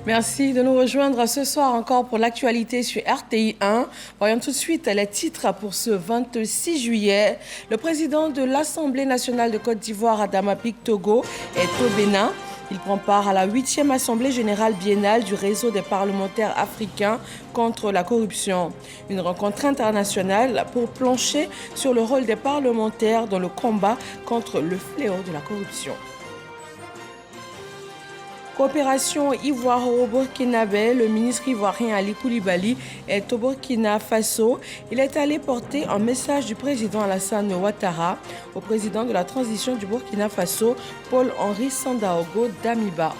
Merci de nous rejoindre ce soir encore pour l'actualité sur RTI 1. Voyons tout de suite les titres pour ce 26 juillet. Le président de l'Assemblée nationale de Côte d'Ivoire, Adama Togo, est au Bénin. Il prend part à la 8e Assemblée générale biennale du réseau des parlementaires africains contre la corruption. Une rencontre internationale pour plancher sur le rôle des parlementaires dans le combat contre le fléau de la corruption. Coopération ivoiro-burkinabé, le ministre ivoirien Ali Koulibaly est au Burkina Faso. Il est allé porter un message du président Alassane Ouattara au président de la transition du Burkina Faso, Paul-Henri Sandaogo Damiba.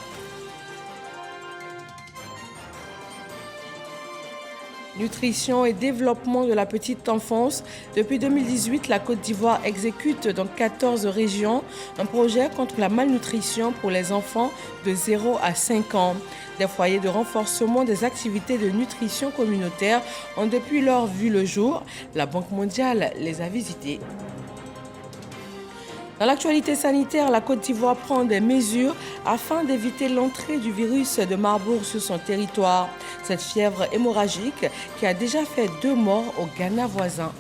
Nutrition et développement de la petite enfance. Depuis 2018, la Côte d'Ivoire exécute dans 14 régions un projet contre la malnutrition pour les enfants de 0 à 5 ans. Des foyers de renforcement des activités de nutrition communautaire ont depuis lors vu le jour. La Banque mondiale les a visités. Dans l'actualité sanitaire, la Côte d'Ivoire prend des mesures afin d'éviter l'entrée du virus de Marburg sur son territoire. Cette fièvre hémorragique qui a déjà fait 2 morts au Ghana voisin.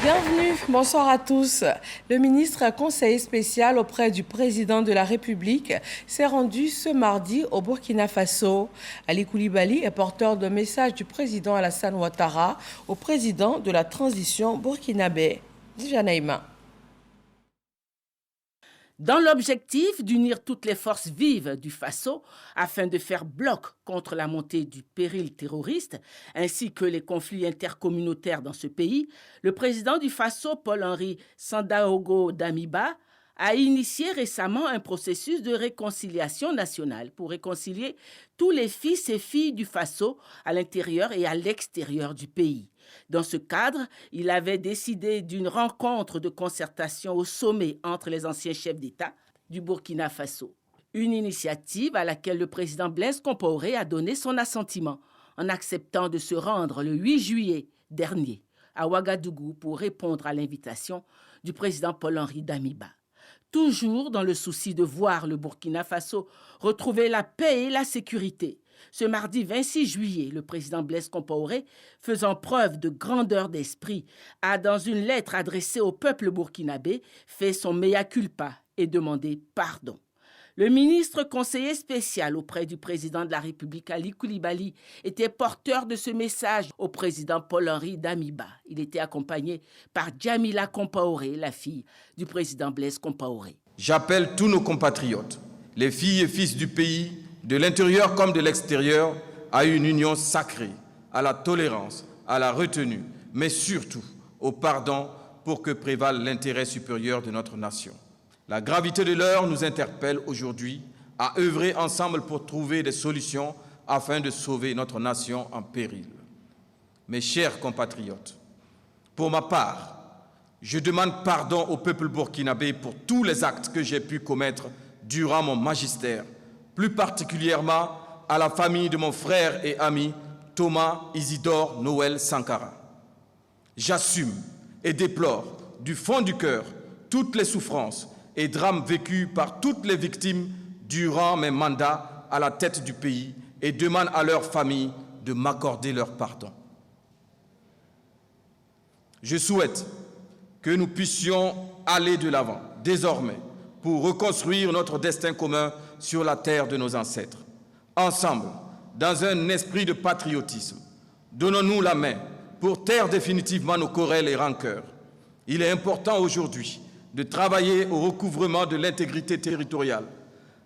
Bienvenue, bonsoir à tous. Le ministre conseiller spécial auprès du président de la République s'est rendu ce mardi au Burkina Faso. Ali Koulibaly est porteur de message du président Alassane Ouattara au président de la transition burkinabé. Dans l'objectif d'unir toutes les forces vives du Faso afin de faire bloc contre la montée du péril terroriste ainsi que les conflits intercommunautaires dans ce pays, le président du Faso, Paul-Henri Sandaogo Damiba, a initié récemment un processus de réconciliation nationale pour réconcilier tous les fils et filles du Faso à l'intérieur et à l'extérieur du pays. Dans ce cadre, il avait décidé d'une rencontre de concertation au sommet entre les anciens chefs d'État du Burkina Faso. Une initiative à laquelle le président Blaise Compaoré a donné son assentiment en acceptant de se rendre le 8 juillet dernier à Ouagadougou pour répondre à l'invitation du président Paul-Henri Damiba. Toujours dans le souci de voir le Burkina Faso retrouver la paix et la sécurité. Ce mardi 26 juillet, le président Blaise Compaoré, faisant preuve de grandeur d'esprit, a, dans une lettre adressée au peuple burkinabé, fait son mea culpa et demandé pardon. Le ministre conseiller spécial auprès du président de la République, Ali Koulibaly, était porteur de ce message au président Paul-Henri Damiba. Il était accompagné par Djamila Compaoré, la fille du président Blaise Compaoré. J'appelle tous nos compatriotes, les filles et fils du pays, de l'intérieur comme de l'extérieur, à une union sacrée, à la tolérance, à la retenue, mais surtout au pardon pour que prévale l'intérêt supérieur de notre nation. La gravité de l'heure nous interpelle aujourd'hui à œuvrer ensemble pour trouver des solutions afin de sauver notre nation en péril. Mes chers compatriotes, pour ma part, je demande pardon au peuple burkinabé pour tous les actes que j'ai pu commettre durant mon magistère, plus particulièrement à la famille de mon frère et ami Thomas Isidore Noël Sankara. J'assume et déplore du fond du cœur toutes les souffrances et drames vécus par toutes les victimes durant mes mandats à la tête du pays et demande à leurs familles de m'accorder leur pardon. Je souhaite que nous puissions aller de l'avant, désormais, pour reconstruire notre destin commun sur la terre de nos ancêtres. Ensemble, dans un esprit de patriotisme, donnons-nous la main pour taire définitivement nos querelles et rancœurs. Il est important aujourd'hui de travailler au recouvrement de l'intégrité territoriale,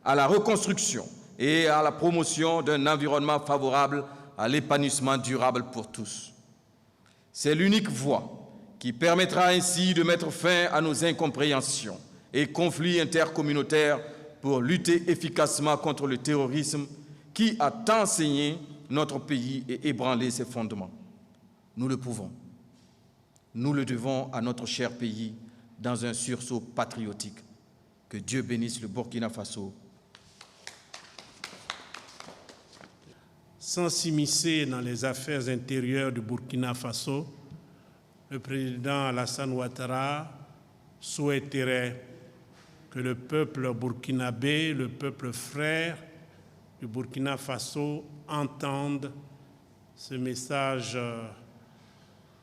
à la reconstruction et à la promotion d'un environnement favorable à l'épanouissement durable pour tous. C'est l'unique voie qui permettra ainsi de mettre fin à nos incompréhensions et conflits intercommunautaires pour lutter efficacement contre le terrorisme qui a tant saigné notre pays et ébranlé ses fondements. Nous le pouvons. Nous le devons à notre cher pays dans un sursaut patriotique. Que Dieu bénisse le Burkina Faso. Sans s'immiscer dans les affaires intérieures du Burkina Faso, le président Alassane Ouattara souhaiterait que le peuple burkinabé, le peuple frère du Burkina Faso entende ce message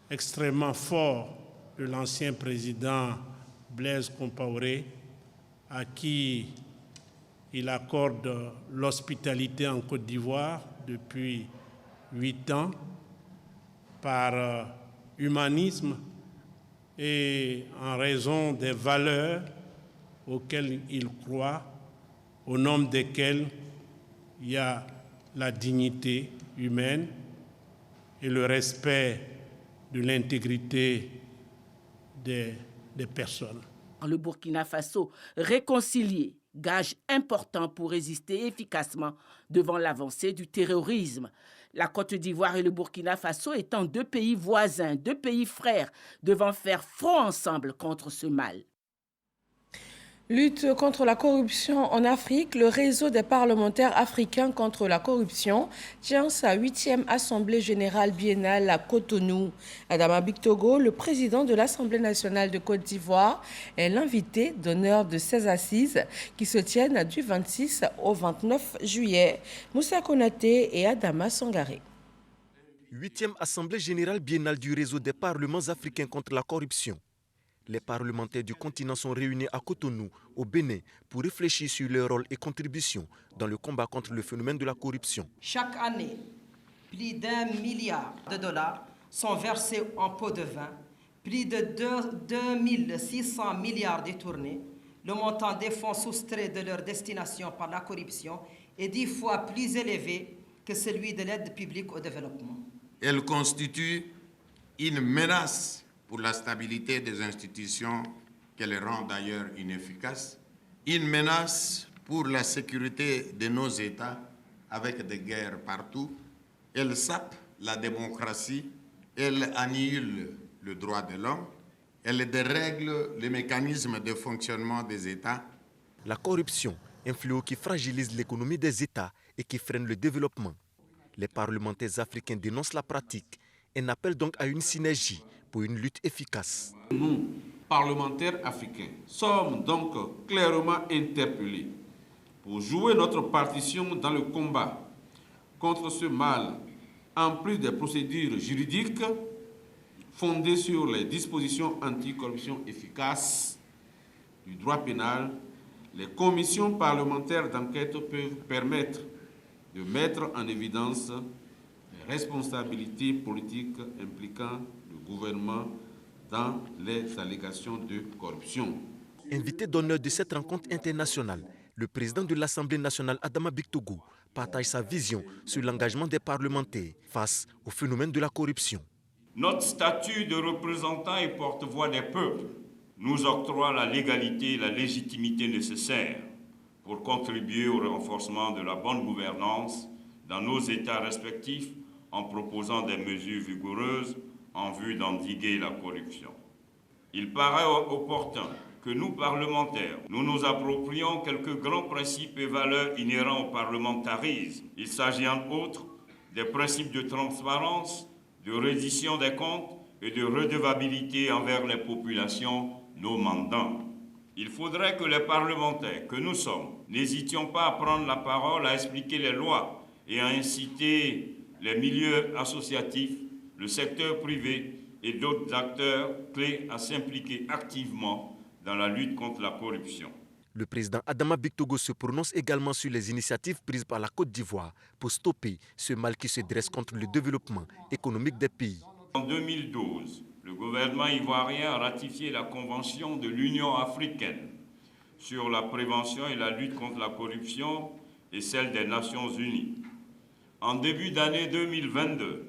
extrêmement fort de l'ancien président Blaise Compaoré, à qui il accorde l'hospitalité en Côte d'Ivoire depuis 8 ans par humanisme et en raison des valeurs auxquelles il croit, au nom desquelles il y a la dignité humaine et le respect de l'intégrité des personnes. Le Burkina Faso réconcilié, gage important pour résister efficacement devant l'avancée du terrorisme. La Côte d'Ivoire et le Burkina Faso étant 2 pays voisins, 2 pays frères, devant faire front ensemble contre ce mal. Lutte contre la corruption en Afrique, le réseau des parlementaires africains contre la corruption tient sa 8e assemblée générale biennale à Cotonou. Adama Bictogo, le président de l'Assemblée nationale de Côte d'Ivoire, est l'invité d'honneur de ces assises qui se tiennent du 26 au 29 juillet. Moussa Konaté et Adama Sangaré. 8e assemblée générale biennale du réseau des parlements africains contre la corruption. Les parlementaires du continent sont réunis à Cotonou, au Bénin, pour réfléchir sur leur rôle et contribution dans le combat contre le phénomène de la corruption. Chaque année, plus d'1 milliard de dollars sont versés en pots de vin, plus de 2600 milliards détournés. Le montant des fonds soustraits de leur destination par la corruption est 10 fois plus élevé que celui de l'aide publique au développement. Elle constitue une menace pour la stabilité des institutions qu'elle rend d'ailleurs inefficaces, une menace pour la sécurité de nos États avec des guerres partout. Elle sape la démocratie, elle annihile le droit de l'homme, elle dérègle les mécanismes de fonctionnement des États. La corruption, un fléau qui fragilise l'économie des États et qui freine le développement. Les parlementaires africains dénoncent la pratique et n'appellent donc à une synergie pour une lutte efficace. Nous, parlementaires africains, sommes donc clairement interpellés pour jouer notre partition dans le combat contre ce mal, en plus des procédures juridiques fondées sur les dispositions anticorruption efficaces du droit pénal. Les commissions parlementaires d'enquête peuvent permettre de mettre en évidence les responsabilités politiques impliquant le gouvernement dans les allégations de corruption. Invité d'honneur de cette rencontre internationale, le président de l'Assemblée nationale, Adama Bictogo, partage sa vision sur l'engagement des parlementaires face au phénomène de la corruption. Notre statut de représentant et porte-voix des peuples nous octroie la légalité et la légitimité nécessaires pour contribuer au renforcement de la bonne gouvernance dans nos États respectifs en proposant des mesures vigoureuses en vue d'endiguer la corruption. Il paraît opportun que nous, parlementaires, nous nous approprions quelques grands principes et valeurs inhérents au parlementarisme. Il s'agit entre autres des principes de transparence, de reddition des comptes et de redevabilité envers les populations, nos mandants. Il faudrait que les parlementaires que nous sommes n'hésitions pas à prendre la parole, à expliquer les lois et à inciter les milieux associatifs, le secteur privé et d'autres acteurs clés à s'impliquer activement dans la lutte contre la corruption. Le président Adama Bictogo se prononce également sur les initiatives prises par la Côte d'Ivoire pour stopper ce mal qui se dresse contre le développement économique des pays. En 2012, le gouvernement ivoirien a ratifié la Convention de l'Union africaine sur la prévention et la lutte contre la corruption et celle des Nations unies. En début d'année 2022,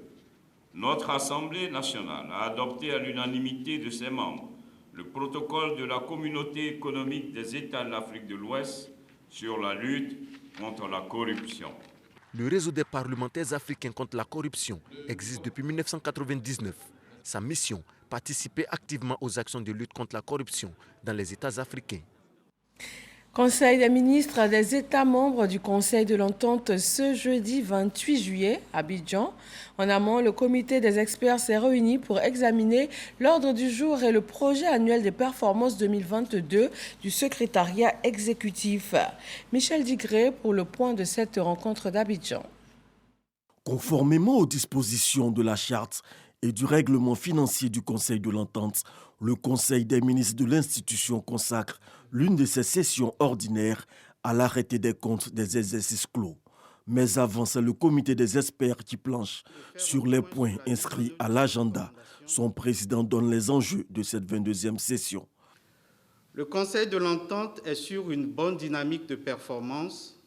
notre Assemblée nationale a adopté à l'unanimité de ses membres le protocole de la Communauté économique des États de l'Afrique de l'Ouest sur la lutte contre la corruption. Le réseau des parlementaires africains contre la corruption existe depuis 1999. Sa mission, participer activement aux actions de lutte contre la corruption dans les États africains. Conseil des ministres des États membres du Conseil de l'Entente ce jeudi 28 juillet à Abidjan. En amont, le comité des experts s'est réuni pour examiner l'ordre du jour et le projet annuel des performances 2022 du secrétariat exécutif. Michel Digré pour le point de cette rencontre d'Abidjan. Conformément aux dispositions de la charte et du règlement financier du Conseil de l'Entente, le Conseil des ministres de l'institution consacre l'une de ses sessions ordinaires à l'arrêté des comptes des exercices clos. Mais avant, c'est le comité des experts qui planche sur les points inscrits à l'agenda. Son président donne les enjeux de cette 22e session. Le Conseil de l'Entente est sur une bonne dynamique de performance,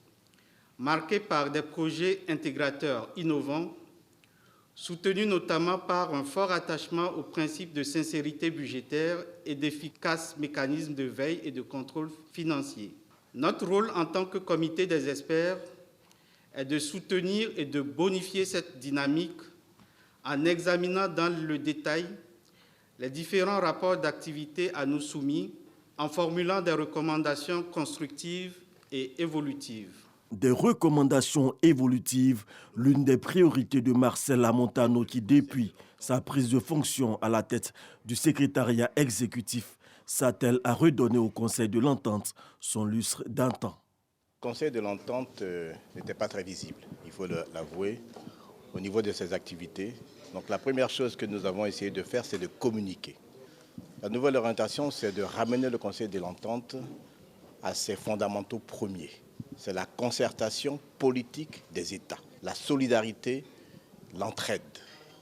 marquée par des projets intégrateurs innovants, soutenus notamment par un fort attachement aux principes de sincérité budgétaire et d'efficaces mécanismes de veille et de contrôle financier. Notre rôle en tant que comité des experts est de soutenir et de bonifier cette dynamique en examinant dans le détail les différents rapports d'activité à nous soumis, en formulant des recommandations constructives et évolutives. Des recommandations évolutives, l'une des priorités de Marcel Lamontano qui, depuis sa prise de fonction à la tête du secrétariat exécutif, s'attelle à redonner au Conseil de l'Entente son lustre d'antan. Le Conseil de l'Entente n'était pas très visible, il faut l'avouer, au niveau de ses activités. Donc la première chose que nous avons essayé de faire, c'est de communiquer. La nouvelle orientation, c'est de ramener le Conseil de l'Entente à ses fondamentaux premiers. C'est la concertation politique des États, la solidarité, l'entraide.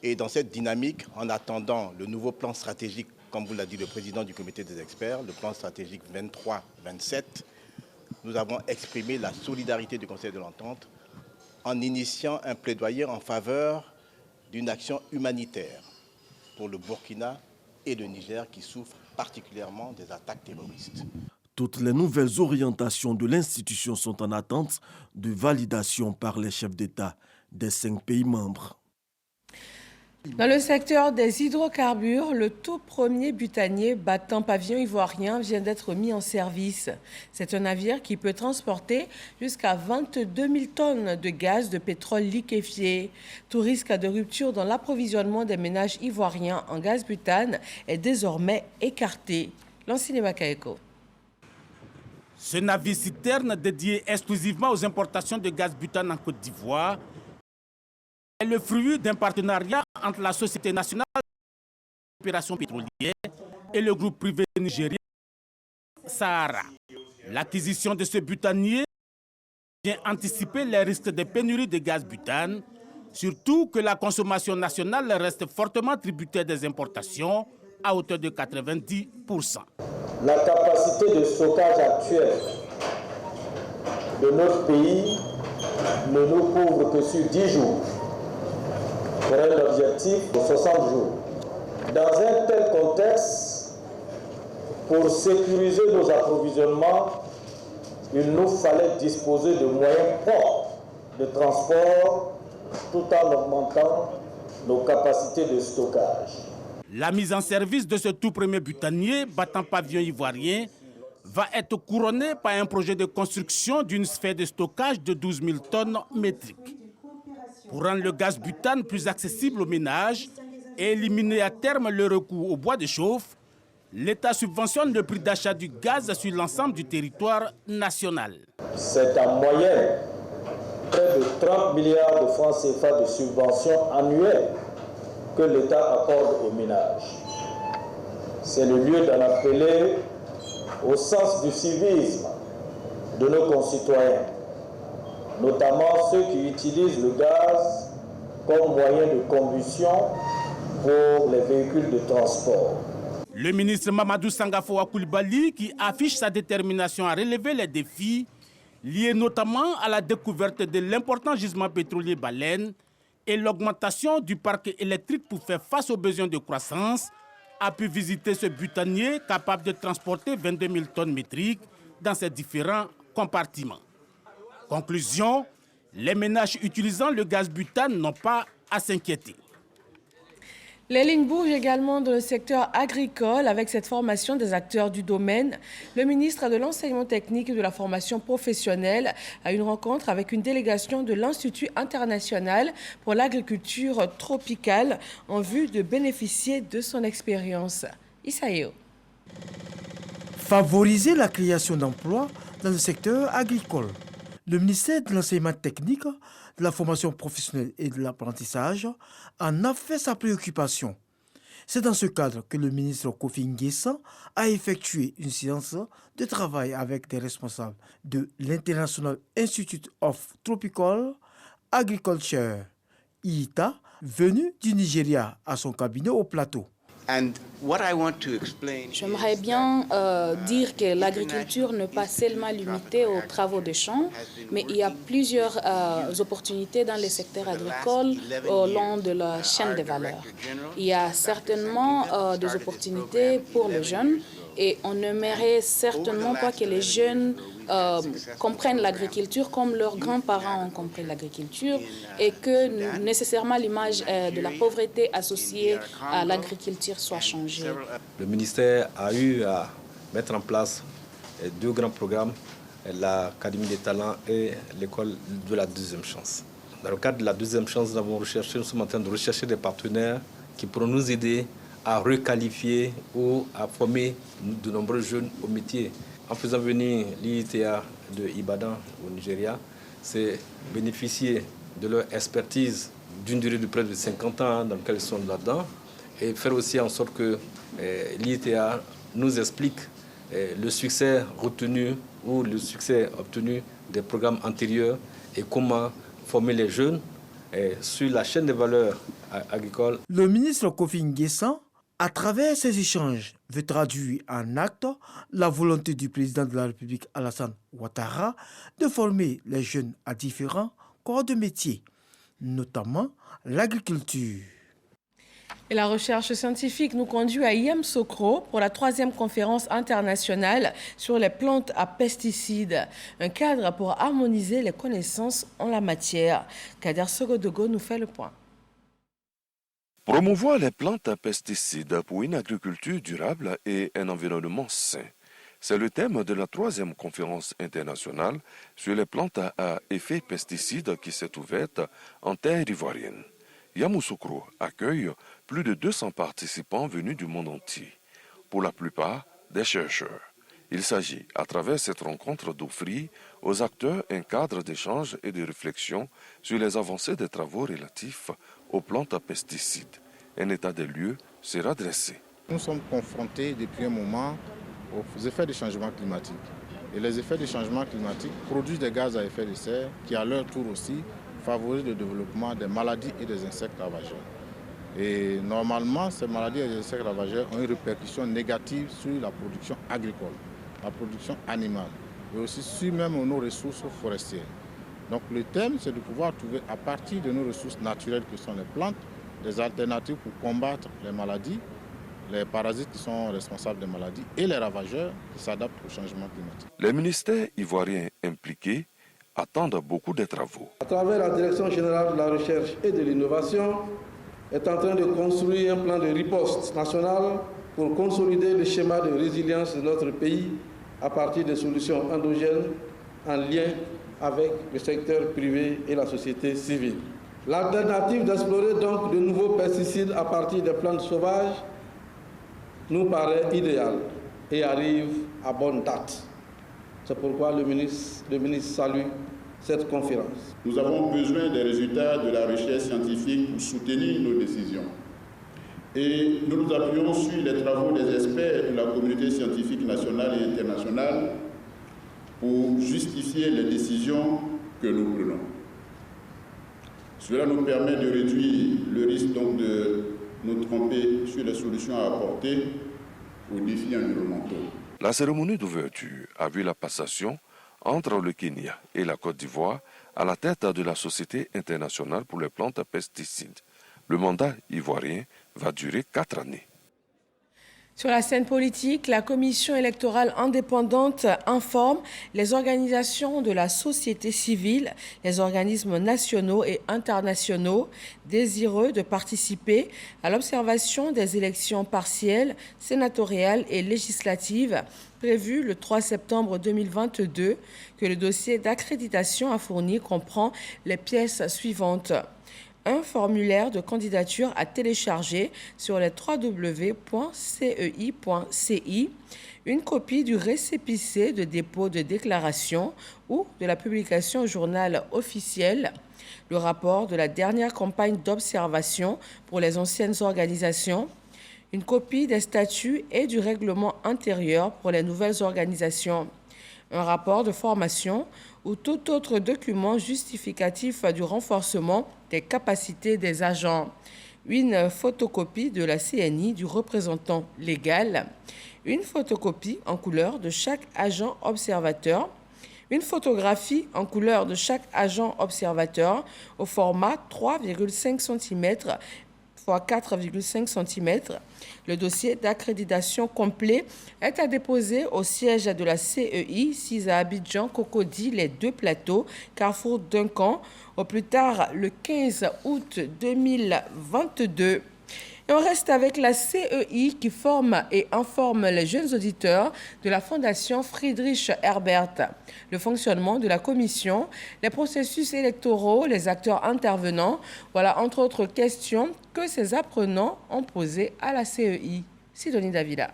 Et dans cette dynamique, en attendant le nouveau plan stratégique, comme vous l'a dit le président du comité des experts, le plan stratégique 23-27, nous avons exprimé la solidarité du Conseil de l'Entente en initiant un plaidoyer en faveur d'une action humanitaire pour le Burkina et le Niger qui souffrent particulièrement des attaques terroristes. Toutes les nouvelles orientations de l'institution sont en attente de validation par les chefs d'État des 5 pays membres. Dans le secteur des hydrocarbures, le tout premier butanier battant pavillon ivoirien vient d'être mis en service. C'est un navire qui peut transporter jusqu'à 22 000 tonnes de gaz de pétrole liquéfié. Tout risque de rupture dans l'approvisionnement des ménages ivoiriens en gaz butane est désormais écarté. Lancine Bakaeko. Ce navire-citerne dédié exclusivement aux importations de gaz butane en Côte d'Ivoire est le fruit d'un partenariat entre la Société nationale d'opération pétrolière et le groupe privé nigérien Sahara. L'acquisition de ce butanier vient anticiper les risques de pénurie de gaz butane, surtout que la consommation nationale reste fortement tributaire des importations à hauteur de 90%. La capacité de stockage actuelle de notre pays ne nous couvre que sur 10 jours, pour un objectif de 60 jours. Dans un tel contexte, pour sécuriser nos approvisionnements, il nous fallait disposer de moyens propres de transport tout en augmentant nos capacités de stockage. La mise en service de ce tout premier butanier battant pavillon ivoirien va être couronnée par un projet de construction d'une sphère de stockage de 12 000 tonnes métriques. Pour rendre le gaz butane plus accessible aux ménages et éliminer à terme le recours au bois de chauffe, l'État subventionne le prix d'achat du gaz sur l'ensemble du territoire national. C'est en moyenne près de 30 milliards de francs CFA de subventions annuelles que l'État accorde aux ménages. C'est le lieu d'en appeler au sens du civisme de nos concitoyens, notamment ceux qui utilisent le gaz comme moyen de combustion pour les véhicules de transport. Le ministre Mamadou Sangafoua Coulibaly, qui affiche sa détermination à relever les défis liés notamment à la découverte de l'important gisement pétrolier baleine et l'augmentation du parc électrique pour faire face aux besoins de croissance, a pu visiter ce butanier capable de transporter 22 000 tonnes métriques dans ses différents compartiments. Conclusion, les ménages utilisant le gaz butane n'ont pas à s'inquiéter. Les lignes bougent également dans le secteur agricole avec cette formation des acteurs du domaine. Le ministre de l'Enseignement technique et de la formation professionnelle a eu une rencontre avec une délégation de l'Institut international pour l'agriculture tropicale en vue de bénéficier de son expérience. Isaïo. Favoriser la création d'emplois dans le secteur agricole. Le ministère de l'Enseignement technique, de la formation professionnelle et de l'apprentissage en a fait sa préoccupation. C'est dans ce cadre que le ministre Kofi Nguessan a effectué une séance de travail avec des responsables de l'International Institute of Tropical Agriculture, IITA, venu du Nigeria à son cabinet au plateau. J'aimerais bien dire que l'agriculture n'est pas seulement limitée aux travaux de champs, mais il y a plusieurs opportunités dans le secteur agricole au long de la chaîne de valeur. Il y a certainement des opportunités pour les jeunes et on n'aimerait certainement pas que les jeunes comprennent l'agriculture comme leurs grands-parents ont compris l'agriculture et que nécessairement l'image de la pauvreté associée à l'agriculture soit changée. Le ministère a eu à mettre en place deux grands programmes, l'Académie des talents et l'école de la deuxième chance. Dans le cadre de la deuxième chance, nous sommes en train de rechercher des partenaires qui pourront nous aider à requalifier ou à former de nombreux jeunes au métier. En faisant venir l'IITA de Ibadan au Nigeria, c'est bénéficier de leur expertise d'une durée de près de 50 ans dans laquelle ils sont là-dedans et faire aussi en sorte que l'IITA nous explique le succès retenu ou le succès obtenu des programmes antérieurs et comment former les jeunes sur la chaîne de valeur agricole. Le ministre Kofi Nguessan, à travers ces échanges, veut traduire en acte la volonté du président de la République Alassane Ouattara de former les jeunes à différents corps de métier, notamment l'agriculture. Et la recherche scientifique nous conduit à Yamoussoukro pour la 3e conférence internationale sur les plantes à pesticides. Un cadre pour harmoniser les connaissances en la matière. Kader Sogodogo nous fait le point. Promouvoir les plantes à pesticides pour une agriculture durable et un environnement sain. C'est le thème de la 3e conférence internationale sur les plantes à effet pesticide qui s'est ouverte en terre ivoirienne. Yamoussoukro accueille plus de 200 participants venus du monde entier, pour la plupart des chercheurs. Il s'agit, à travers cette rencontre, d'offrir aux acteurs un cadre d'échange et de réflexion sur les avancées des travaux relatifs aux plantes à pesticides. Un état des lieux sera dressé. Nous sommes confrontés depuis un moment aux effets du changement climatique. Et les effets du changement climatique produisent des gaz à effet de serre qui, à leur tour aussi, favorisent le développement des maladies et des insectes ravageurs. Et normalement, ces maladies et les insectes ravageurs ont une répercussion négative sur la production agricole, la production animale, et aussi sur même nos ressources forestières. Donc le thème, c'est de pouvoir trouver à partir de nos ressources naturelles que sont les plantes, des alternatives pour combattre les maladies, les parasites qui sont responsables des maladies et les ravageurs qui s'adaptent au changement climatique. Les ministères ivoiriens impliqués attendent beaucoup de travaux. À travers la Direction générale de la recherche et de l'innovation, est en train de construire un plan de riposte national pour consolider le schéma de résilience de notre pays à partir de solutions endogènes en lien avec le secteur privé et la société civile. L'alternative d'explorer donc de nouveaux pesticides à partir des plantes sauvages nous paraît idéale et arrive à bonne date. C'est pourquoi le ministre salue cette conférence. Nous avons besoin des résultats de la recherche scientifique pour soutenir nos décisions. Et nous nous appuyons sur les travaux des experts de la communauté scientifique nationale et internationale pour justifier les décisions que nous prenons. Cela nous permet de réduire le risque donc de nous tromper sur les solutions à apporter aux défis environnementaux. La cérémonie d'ouverture a vu la passation entre le Kenya et la Côte d'Ivoire à la tête de la Société internationale pour les plantes à pesticides. Le mandat ivoirien va durer 4 années. Sur la scène politique, la commission électorale indépendante informe les organisations de la société civile, les organismes nationaux et internationaux désireux de participer à l'observation des élections partielles, sénatoriales et législatives prévues le 3 septembre 2022 que le dossier d'accréditation à fournir comprend les pièces suivantes. Un formulaire de candidature à télécharger sur le www.cei.ci, une copie du récépissé de dépôt de déclaration ou de la publication au journal officiel, le rapport de la dernière campagne d'observation pour les anciennes organisations, une copie des statuts et du règlement intérieur pour les nouvelles organisations, un rapport de formation ou tout autre document justificatif du renforcement des capacités des agents, une photocopie de la CNI du représentant légal, une photocopie en couleur de chaque agent observateur, une photographie en couleur de chaque agent observateur au format 3,5 cm x 4,5 cm. Le dossier d'accréditation complet est à déposer au siège de la CEI, 6 à Abidjan, Cocody, les 2 plateaux, Carrefour Duncan, au plus tard le 15 août 2022. Et on reste avec la CEI qui forme et informe les jeunes auditeurs de la Fondation Friedrich Herbert. Le fonctionnement de la commission, les processus électoraux, les acteurs intervenants, voilà entre autres questions que ces apprenants ont posées à la CEI. Sidonie Davila.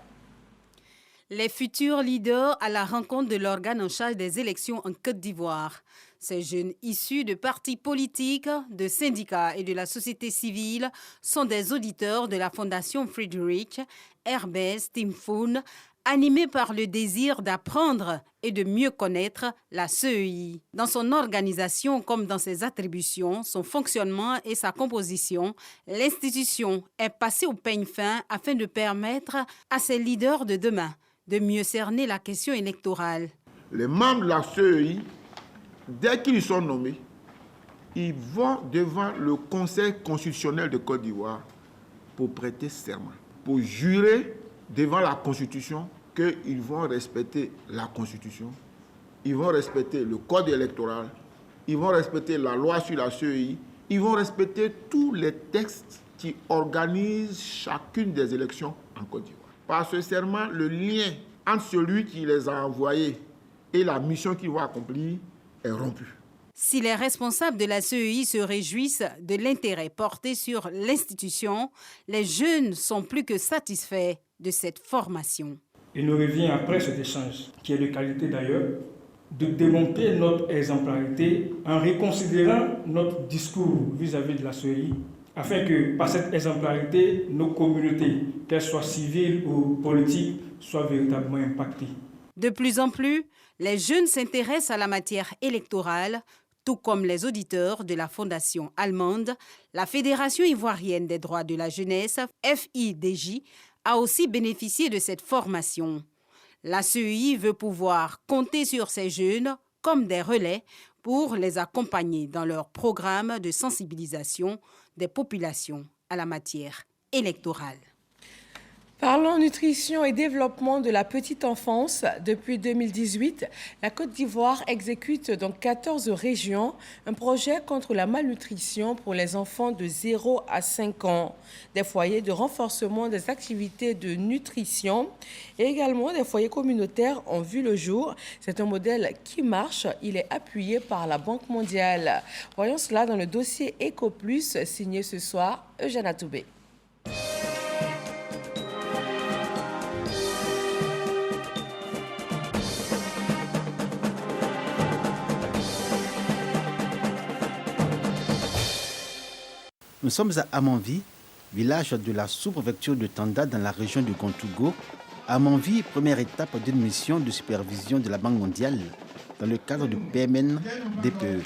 Les futurs leaders à la rencontre de l'organe en charge des élections en Côte d'Ivoire. Ces jeunes issus de partis politiques, de syndicats et de la société civile sont des auditeurs de la Fondation Friedrich Herbert Stimfund, animés par le désir d'apprendre et de mieux connaître la CEI. Dans son organisation comme dans ses attributions, son fonctionnement et sa composition, l'institution est passée au peigne fin afin de permettre à ses leaders de demain de mieux cerner la question électorale. Les membres de la CEI, dès qu'ils sont nommés, ils vont devant le Conseil constitutionnel de Côte d'Ivoire pour prêter serment, pour jurer devant la Constitution qu'ils vont respecter la Constitution, ils vont respecter le code électoral, ils vont respecter la loi sur la CEI, ils vont respecter tous les textes qui organisent chacune des élections en Côte d'Ivoire. Par ce serment, le lien entre celui qui les a envoyés et la mission qu'ils vont accomplir est rompu. Si les responsables de la CEI se réjouissent de l'intérêt porté sur l'institution, les jeunes sont plus que satisfaits de cette formation. Il nous revient après cet échange, qui est de qualité d'ailleurs, de démontrer notre exemplarité en reconsidérant notre discours vis-à-vis de la CEI, afin que par cette exemplarité, nos communautés, qu'elles soient civiles ou politiques, soient véritablement impactées. De plus en plus, les jeunes s'intéressent à la matière électorale, tout comme les auditeurs de la fondation allemande. La Fédération ivoirienne des droits de la jeunesse, FIDJ, a aussi bénéficié de cette formation. La CEI veut pouvoir compter sur ces jeunes comme des relais pour les accompagner dans leur programme de sensibilisation des populations à la matière électorale. Parlons nutrition et développement de la petite enfance. Depuis 2018, la Côte d'Ivoire exécute dans 14 régions un projet contre la malnutrition pour les enfants de 0 à 5 ans. Des foyers de renforcement des activités de nutrition et également des foyers communautaires ont vu le jour. C'est un modèle qui marche. Il est appuyé par la Banque mondiale. Voyons cela dans le dossier EcoPlus signé ce soir Eugène Atoubé. Nous sommes à Amanvi, village de la sous-préfecture de Tanda dans la région de Gontougo. Amanvi, première étape d'une mission de supervision de la Banque mondiale dans le cadre du PMN-DPE,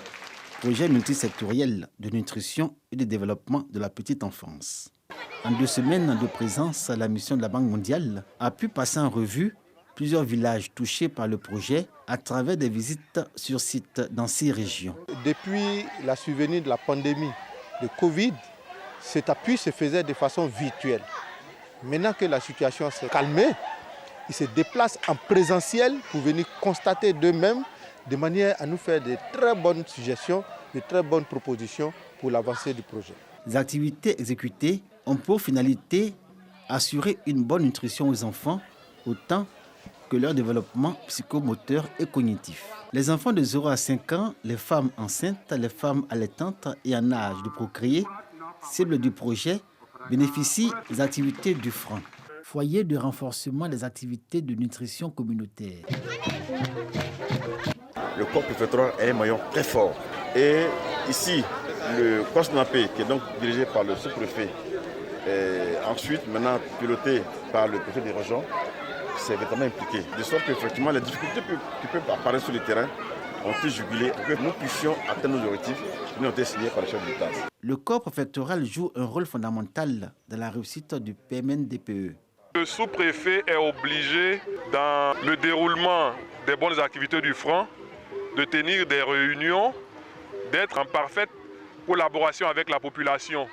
projet multisectoriel de nutrition et de développement de la petite enfance. En 2 semaines de présence, la mission de la Banque mondiale a pu passer en revue plusieurs villages touchés par le projet à travers des visites sur site dans 6 régions. Depuis la survenue de la pandémie de Covid, cet appui se faisait de façon virtuelle. Maintenant que la situation s'est calmée, ils se déplacent en présentiel pour venir constater d'eux-mêmes, de manière à nous faire de très bonnes suggestions, de très bonnes propositions pour l'avancée du projet. Les activités exécutées ont pour finalité assurer une bonne nutrition aux enfants, autant que leur développement psychomoteur et cognitif. Les enfants de 0 à 5 ans, les femmes enceintes, les femmes allaitantes et en âge de procréer, cible du projet, bénéficient des activités du FRAN, foyer de renforcement des activités de nutrition communautaire. Le corps préfectoral est un maillon très fort. Et ici, le COSNAPE, qui est donc dirigé par le sous-préfet, et ensuite maintenant piloté par le préfet des régions, c'est vraiment impliqué. De sorte qu'effectivement, les difficultés qui peuvent apparaître sur le terrain ont été jugulées pour que nous puissions atteindre nos objectifs qui nous ont été signés par le chef de l'État. Le corps préfectoral joue un rôle fondamental dans la réussite du PMN-DPE. Le sous-préfet est obligé, dans le déroulement des bonnes activités du FRAN, de tenir des réunions, d'être en parfaite collaboration avec la population.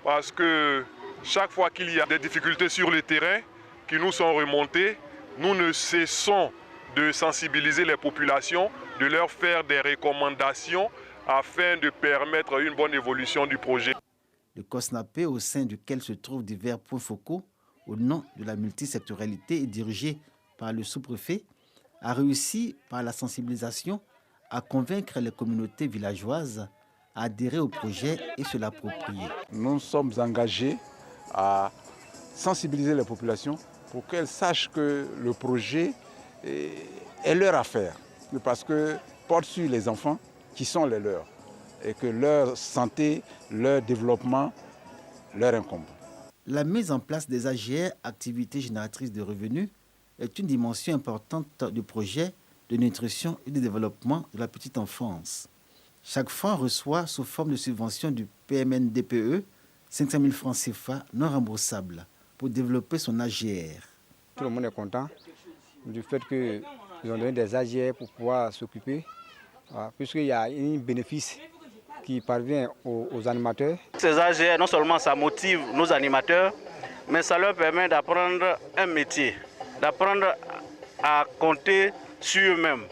Parce que chaque fois qu'il y a des difficultés sur le terrain qui nous sont remontées, nous ne cessons de sensibiliser les populations, de leur faire des recommandations afin de permettre une bonne évolution du projet. Le COSNAPE, au sein duquel se trouvent divers points focaux, au nom de la multisectorialité et dirigé par le sous-préfet, a réussi par la sensibilisation à convaincre les communautés villageoises à adhérer au projet et se l'approprier. Nous sommes engagés à sensibiliser les populations pour qu'elles sachent que le projet est leur affaire, parce que porte sur les enfants qui sont les leurs et que leur santé, leur développement leur incombe. La mise en place des AGR, activités génératrices de revenus, est une dimension importante du projet de nutrition et de développement de la petite enfance. Chaque franc reçoit, sous forme de subvention du PMN-DPE, 500 000 francs CFA non remboursables pour développer son AGR. Tout le monde est content du fait qu'ils ont donné des AGR pour pouvoir s'occuper, puisqu'il y a un bénéfice qui parvient aux animateurs. Ces AGR, non seulement ça motive nos animateurs, mais ça leur permet d'apprendre un métier, d'apprendre à compter sur eux-mêmes.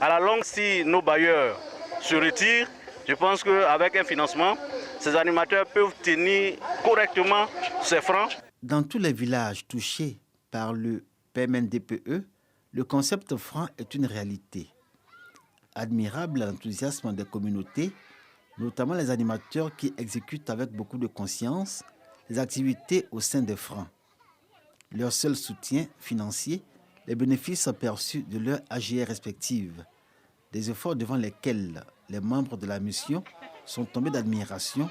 À la longue, si nos bailleurs se retirent, je pense qu'avec un financement, ces animateurs peuvent tenir correctement ces francs. Dans tous les villages touchés par le PMN-DPE, le concept franc est une réalité. Admirable l'enthousiasme des communautés, notamment les animateurs qui exécutent avec beaucoup de conscience les activités au sein des francs. Leur seul soutien financier, les bénéfices perçus de leurs AGR respectives, des efforts devant lesquels les membres de la mission sont tombés d'admiration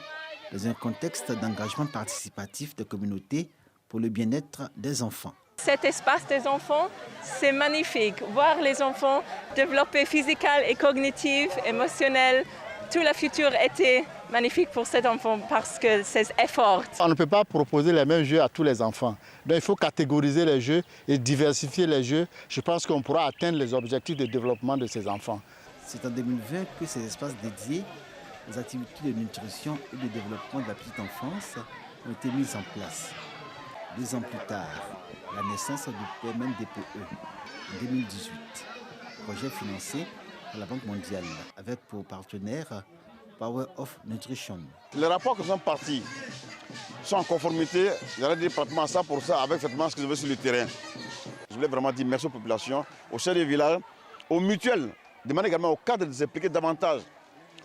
dans un contexte d'engagement participatif des communautés pour le bien-être des enfants. Cet espace des enfants, c'est magnifique. Voir les enfants développer physiquement et cognitif, émotionnel, tout le futur était magnifique pour cet enfant parce que c'est effort. On ne peut pas proposer les mêmes jeux à tous les enfants. Donc il faut catégoriser les jeux et diversifier les jeux. Je pense qu'on pourra atteindre les objectifs de développement de ces enfants. C'est en 2020 que ces espaces dédiés aux activités de nutrition et de développement de la petite enfance ont été mis en place. 2 ans plus tard, la naissance du PMN-DPE en 2018, projet financé par la Banque mondiale avec pour partenaire Power of Nutrition. Les rapports qui sont partis sont en conformité, j'allais dire pratiquement 100% avec effectivement ce que je veux sur le terrain. Je voulais vraiment dire merci aux populations, aux chefs des villages, aux mutuelles, demander également aux cadres de s'impliquer davantage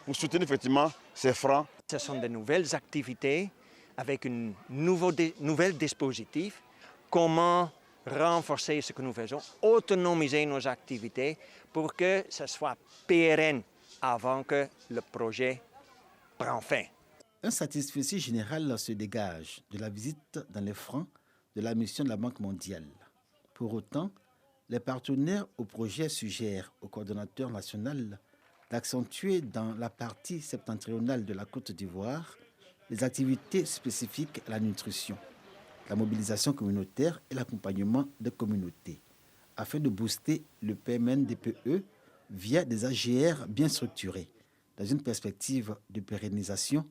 pour soutenir effectivement ces francs. Ce sont de nouvelles activités avec un nouvel dispositif. Comment renforcer ce que nous faisons, autonomiser nos activités pour que ce soit pérenne avant que le projet prenne fin. Un satisfecit général se dégage de la visite dans les francs de la mission de la Banque mondiale. Pour autant, les partenaires au projet suggèrent au coordonnateur national d'accentuer dans la partie septentrionale de la Côte d'Ivoire les activités spécifiques à la nutrition, la mobilisation communautaire et l'accompagnement des communautés, afin de booster le PMN-DPE via des AGR bien structurés, dans une perspective de pérennisation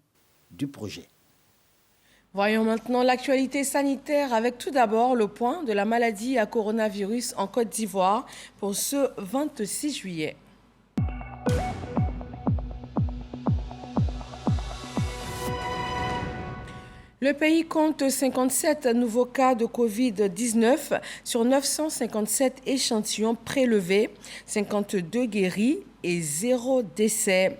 du projet. Voyons maintenant l'actualité sanitaire avec tout d'abord le point de la maladie à coronavirus en Côte d'Ivoire pour ce 26 juillet. Le pays compte 57 nouveaux cas de Covid-19 sur 957 échantillons prélevés, 52 guéris et 0 décès.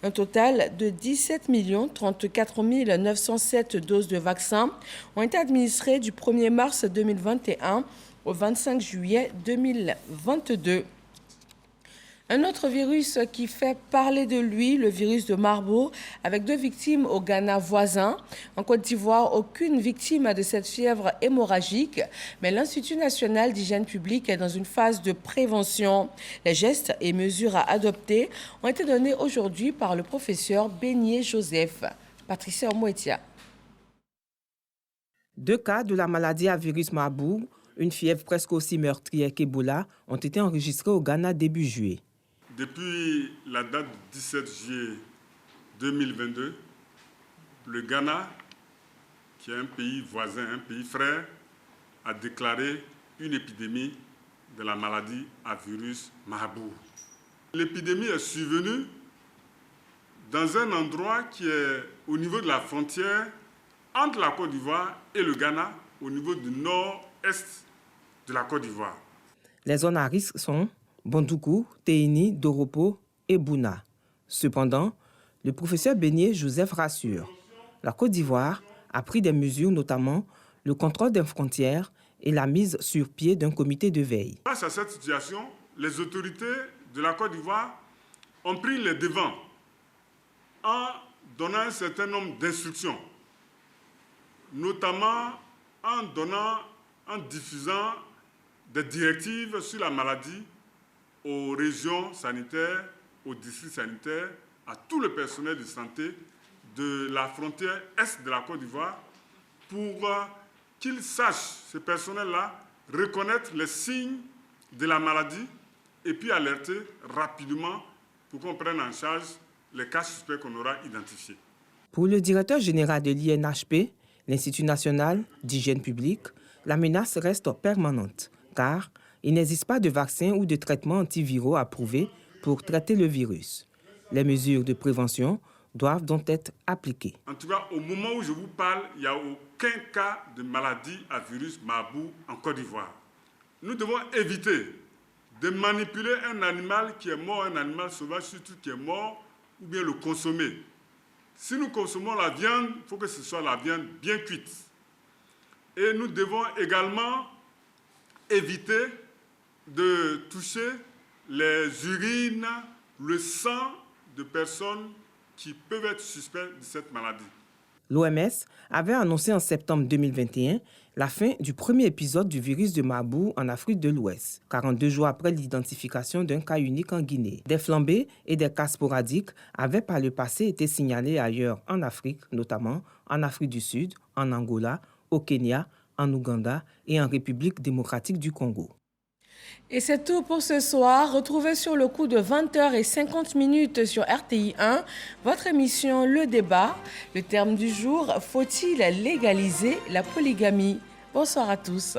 Un total de 17 034 907 doses de vaccins ont été administrées du 1er mars 2021 au 25 juillet 2022. Un autre virus qui fait parler de lui, le virus de Marburg, avec 2 victimes au Ghana voisin. En Côte d'Ivoire, aucune victime de cette fièvre hémorragique, mais l'Institut national d'hygiène publique est dans une phase de prévention. Les gestes et mesures à adopter ont été donnés aujourd'hui par le professeur Beignet Joseph. Patricia Omouetia. 2 cas de la maladie à virus Marburg, une fièvre presque aussi meurtrière qu'Ebola, ont été enregistrés au Ghana début juillet. Depuis la date du 17 juillet 2022, le Ghana, qui est un pays voisin, un pays frère, a déclaré une épidémie de la maladie à virus Marburg. L'épidémie est survenue dans un endroit qui est au niveau de la frontière entre la Côte d'Ivoire et le Ghana, au niveau du nord-est de la Côte d'Ivoire. Les zones à risque sont Bondoukou, Téini, Doropo et Bouna. Cependant, le professeur Beignet Joseph rassure. La Côte d'Ivoire a pris des mesures, notamment le contrôle des frontières et la mise sur pied d'un comité de veille. Face à cette situation, les autorités de la Côte d'Ivoire ont pris les devants en donnant un certain nombre d'instructions, notamment en diffusant des directives sur la maladie aux régions sanitaires, aux districts sanitaires, à tout le personnel de santé de la frontière est de la Côte d'Ivoire pour qu'ils sachent, ce personnel-là, reconnaître les signes de la maladie et puis alerter rapidement pour qu'on prenne en charge les cas suspects qu'on aura identifiés. Pour le directeur général de l'INHP, l'Institut national d'hygiène publique, la menace reste permanente car il n'existe pas de vaccin ou de traitement antiviraux approuvé pour traiter le virus. Les mesures de prévention doivent donc être appliquées. En tout cas, au moment où je vous parle, il n'y a aucun cas de maladie à virus Marburg en Côte d'Ivoire. Nous devons éviter de manipuler un animal qui est mort, un animal sauvage surtout qui est mort, ou bien le consommer. Si nous consommons la viande, il faut que ce soit la viande bien cuite. Et nous devons également éviter de toucher les urines, le sang de personnes qui peuvent être suspectes de cette maladie. L'OMS avait annoncé en septembre 2021 la fin du premier épisode du virus de Marburg en Afrique de l'Ouest, 42 jours après l'identification d'un cas unique en Guinée. Des flambées et des cas sporadiques avaient par le passé été signalés ailleurs en Afrique, notamment en Afrique du Sud, en Angola, au Kenya, en Ouganda et en République démocratique du Congo. Et c'est tout pour ce soir. Retrouvez sur le coup de 20h50 sur RTI 1 votre émission Le Débat. Le terme du jour, faut-il légaliser la polygamie? Bonsoir à tous.